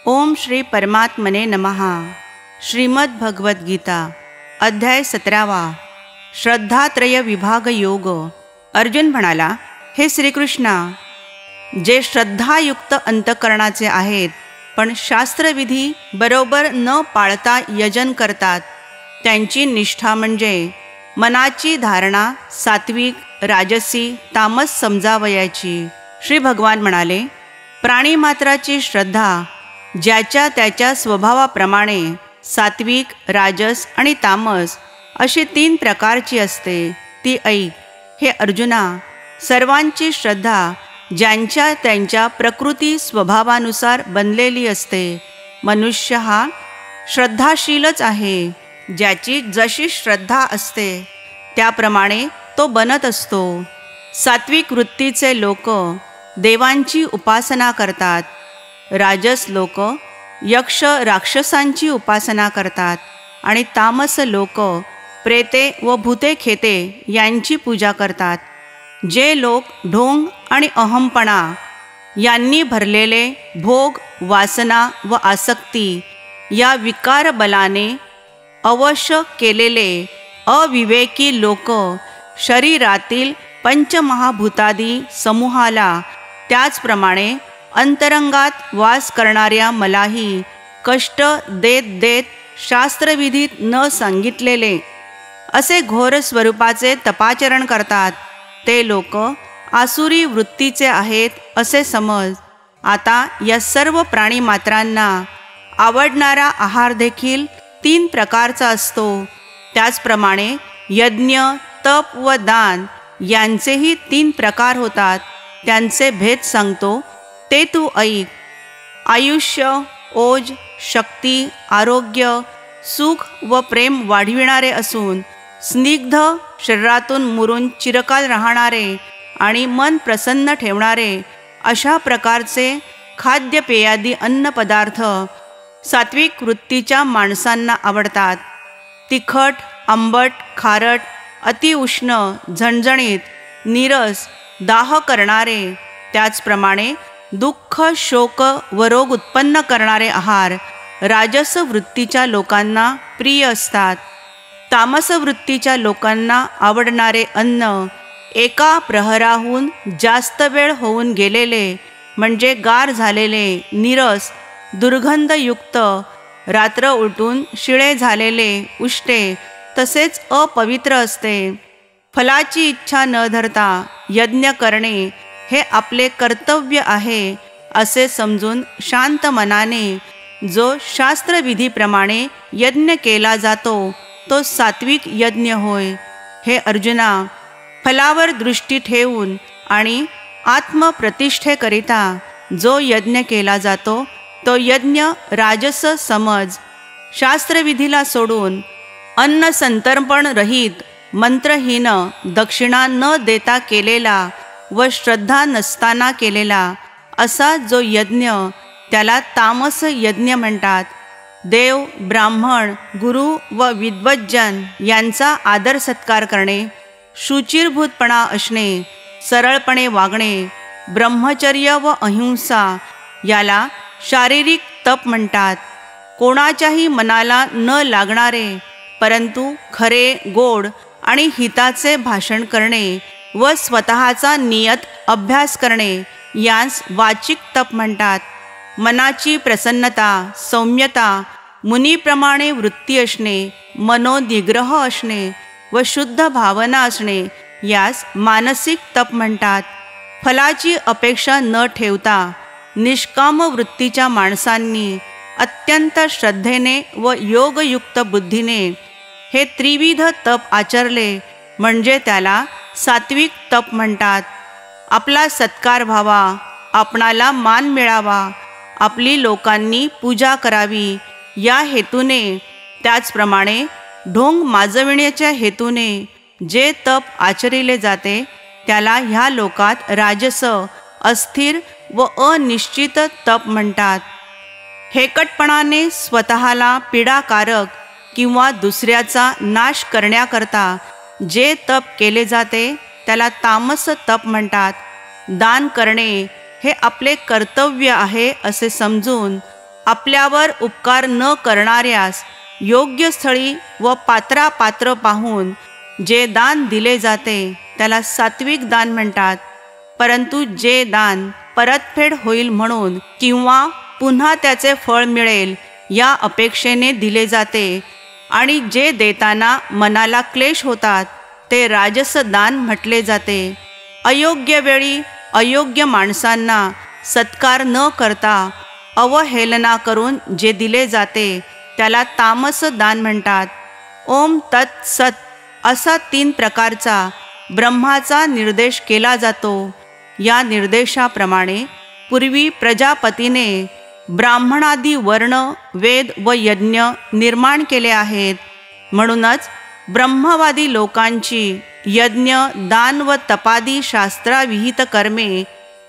ओम श्री परमात्मने नमः. श्रीमद् भगवद गीता अध्याय 17. श्रद्धात्रय विभाग योग. अर्जुन म्हणाला, हे श्रीकृष्णा, जे श्रद्धायुक्त अंतकरणाचे आहेत पण शास्त्रविधी बरोबर न पाळता यजन करतात, त्यांची निष्ठा म्हणजे मनाची धारणा सात्विक, राजसी, तामस समजावयाची. श्री भगवान म्हणाले, प्राणीमात्राची श्रद्धा ज्याच्या त्याच्या स्वभावाप्रमाणे सात्विक, राजस आणि तामस अशी 3 प्रकारची असते, ती ऐक. हे अर्जुना, सर्वांची श्रद्धा ज्यांच्या त्यांच्या प्रकृती स्वभावानुसार बनलेली असते. मनुष्य हा श्रद्धाशीलच आहे. ज्याची जशी श्रद्धा असते त्याप्रमाणे तो बनत असतो. सात्विक वृत्तीचे लोक देवांची उपासना करतात. राजस लोक यक्ष राक्षसांची उपासना करतात आणि तामस लोक प्रेते व भूते खेते यांची पूजा करतात. जे लोक ढोंग आणि अहंपणा यांनी भरलेले भोग, वासना व आसक्ती या विकार बलाने अवश केलेले अविवेकी लोक शरीरातील पंचमहाभूतादी समूहाला, त्याचप्रमाणे अंतरंगात वास करणाऱ्या मलाही कष्ट देत देत शास्त्रविधीत न सांगितलेले असे घोर स्वरूपाचे तपाचरण करतात. ते लोक आसुरी वृत्तीचे आहेत असे समज. आता या सर्व प्राणीमात्रांना आवडणारा आहार देखील 3 प्रकारचा असतो. त्याचप्रमाणे यज्ञ, तप व दान यांचेही 3 प्रकार होतात. त्यांचे भेद सांगतो, ते तू ऐक. आयुष्य, ओज, शक्ती, आरोग्य, सुख व प्रेम वाढविणारे असून स्निग्ध शरीरातून मुरून चिरकाल राहणारे आणि मन प्रसन्न ठेवणारे अशा प्रकारचे खाद्यपेयादी अन्नपदार्थ सात्विक वृत्तीच्या माणसांना आवडतात. तिखट, आंबट, खारट, अतिउष्ण, झणझणीत, नीरस, दाह करणारे, त्याचप्रमाणे दुःख, शोक व रोग उत्पन्न करणारे आहार राजस वृत्तीच्या लोकांना प्रिय असतात. तामस वृत्तीच्या लोकांना आवडणारे अन्न एका प्रहराहून जास्त वेळ होऊन गेलेले, म्हणजे गार झालेले, नीरस, दुर्गंधयुक्त, रात्र उलटून शिळे झालेले, उष्टे तसेच अपवित्र असते. फलाची इच्छा न धरता यज्ञ करणे हे आपले कर्तव्य आहे असे समजून शांत मनाने जो शास्त्रविधीप्रमाणे यज्ञ केला जातो तो सात्विक यज्ञ होय. हे अर्जुना, फलावर दृष्टी ठेवून आणि आत्मप्रतिष्ठेकरिता जो यज्ञ केला जातो तो यज्ञ राजस समज. शास्त्रविधीला सोडून अन्न संतर्पण रहित, मंत्रहीन, दक्षिणा न देता केलेला व श्रद्धा नसताना केलेला असा जो यज्ञ, त्याला तामस यज्ञ म्हणतात. देव, ब्राह्मण, गुरु व विद्वज्जन यांचा आदर सत्कार करणे, शुचिरभूतपणा असणे, सरळपणे वागणे, ब्रह्मचर्य व अहिंसा याला शारीरिक तप म्हणतात. कोणाच्याही मनाला न लागणारे परंतु खरे, गोड आणि हिताचे भाषण करणे व स्वतःचा नियत अभ्यास करणे यांस वाचिक तप म्हणतात. मनाची प्रसन्नता, सौम्यता, मुनीप्रमाणे वृत्ती असणे, मनोनिग्रह असणे व शुद्ध भावना असणे यास मानसिक तप म्हणतात. फलाची अपेक्षा न ठेवता निष्काम वृत्तीच्या माणसांनी अत्यंत श्रद्धेने व योगयुक्त बुद्धीने हे त्रिविध तप आचरले म्हणजे त्याला सात्विक तप म्हणतात. आपला सत्कार व्हावा, आपणाला मान मिळावा, आपली लोकांनी पूजा करावी या हेतूने, त्याचप्रमाणे ढोंग माजविण्याच्या हेतूने जे तप आचरिले जाते त्याला ह्या लोकात राजस, अस्थिर व अनिश्चित तप म्हणतात. हेकटपणाने स्वतःला पीडाकारक किंवा दुसऱ्याचा नाश करण्याकरता जे तप केले जाते त्याला तामस तप म्हणतात. दान करणे हे आपले कर्तव्य आहे असे समजून आपल्यावर उपकार न करणाऱ्यास योग्य स्थळी व पात्रापात्र पाहून जे दान दिले जाते त्याला सात्विक दान म्हणतात. परंतु जे दान परतफेड होईल म्हणून किंवा पुन्हा त्याचे फळ मिळेल या अपेक्षेने दिले जाते आणि जे देताना मनाला क्लेश होतात ते राजस दान म्हटले जाते. अयोग्य वेळी अयोग्य माणसांना सत्कार न करता अवहेलना करून जे दिले जाते त्याला तामस दान म्हणतात. ओम तत् सत असा 3 प्रकारचा ब्रह्माचा निर्देश केला जातो. या निर्देशाप्रमाणे पूर्वी प्रजापतीने ब्राह्मणादी वर्ण, वेद व यज्ञ निर्माण केले आहेत. म्हणूनच ब्रह्मवादी लोकांची यज्ञ, दान व तपादी शास्त्राविहित कर्मे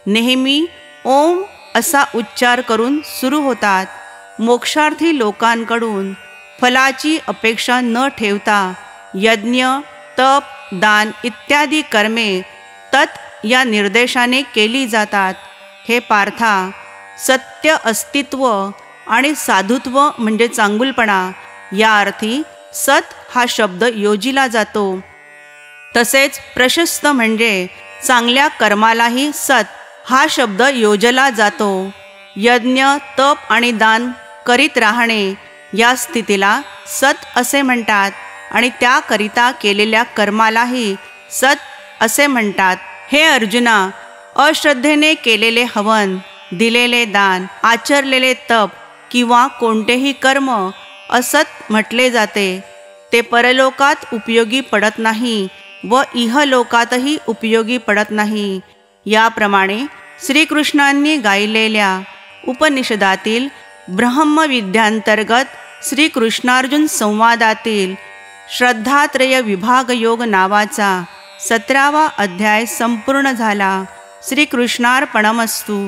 नेहमी ओम असा उच्चार करून सुरू होतात. मोक्षार्थी लोकांकडून फलाची अपेक्षा न ठेवता यज्ञ, तप, दान इत्यादी कर्मे तत् या निर्देशाने केली जातात. हे पार्था, सत्य अस्तित्व आणि साधुत्व म्हणजे चांगुलपणा या अर्थी सत हा शब्द योजिला जातो. तसेच प्रशस्त म्हणजे चांगल्या कर्मालाही सत हा शब्द योजला जातो. यज्ञ, तप आणि दान करीत राहणे या स्थितीला सत असे म्हणतात आणि त्याकरिता केलेल्या कर्मालाही सत असे म्हणतात. हे अर्जुना, अश्रद्धेने केलेले हवन, दिलेले दान, आचरलेले तप किंवा कोणतेही कर्म असत म्हटले जाते. ते परलोकात उपयोगी पडत नाही व इहलोकातही उपयोगी पडत नाही. याप्रमाणे श्रीकृष्णांनी गायलेल्या उपनिषदातील ब्रह्मविद्यांतर्गत श्रीकृष्णार्जुन संवादातील श्रद्धात्रय विभागयोग नावाचा 17वा अध्याय संपूर्ण झाला. श्रीकृष्णार्पणमस्तु.